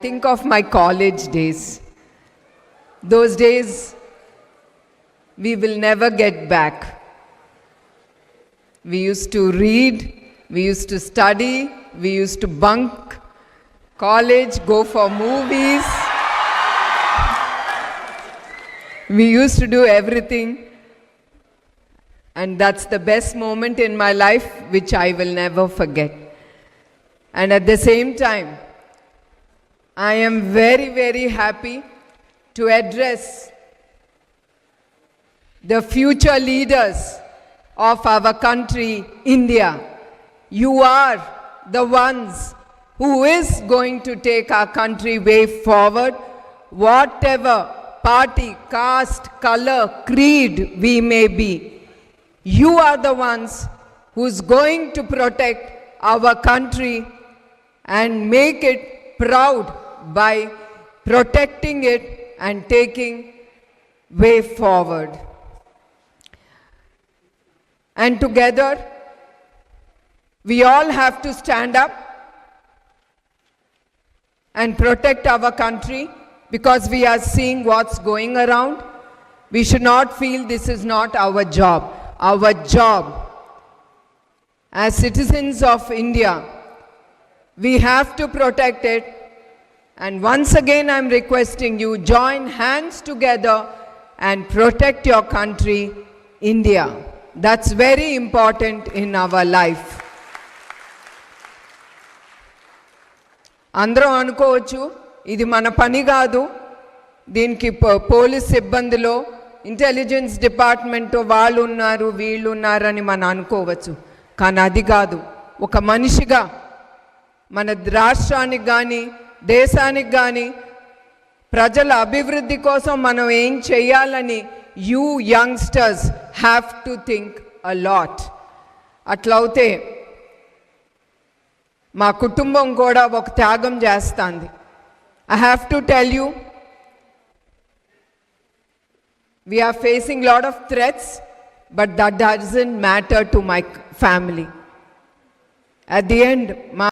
Think of my college days. Those days we will never get back. We used to read, we used to study, we used to bunk college, go for movies. We used to do everything. And that's the best moment in my life, which I will never forget. And at the same time, I am very, very happy to address the future leaders of our country, India. You are the ones who is going to take our country way forward, whatever party, caste, color, creed we may be. You are the ones who's going to protect our country and make it proud by protecting it and taking way forward. And together, we all have to stand up and protect our country because we are seeing what's going around. We should not feel this is not our job. Our job as citizens of India, we have to protect it. And once again, I'm requesting you, join hands together and protect your country, India. That's very important in our life. అందరం అనుకోవచ్చు ఇది మన పని కాదు, దీనికి police సిబ్బందిలో intelligence department వాళ్ళు ఉన్నారు వీళ్ళు ఉన్నారని మనం అనుకోవచ్చు. కానీ అది కాదు, ఒక మనిషిగా మన రాష్ట్రానికి కానీ దేశానికి కానీ ప్రజల అభివృద్ధి కోసం మనం ఏం చేయాలని you youngsters have to think a lot. అట్లయితే మా కుటుంబం కూడా ఒక త్యాగం చేస్తుంది. I have to tell you, we are facing a lot of threats, but that doesn't matter to my family. At the end,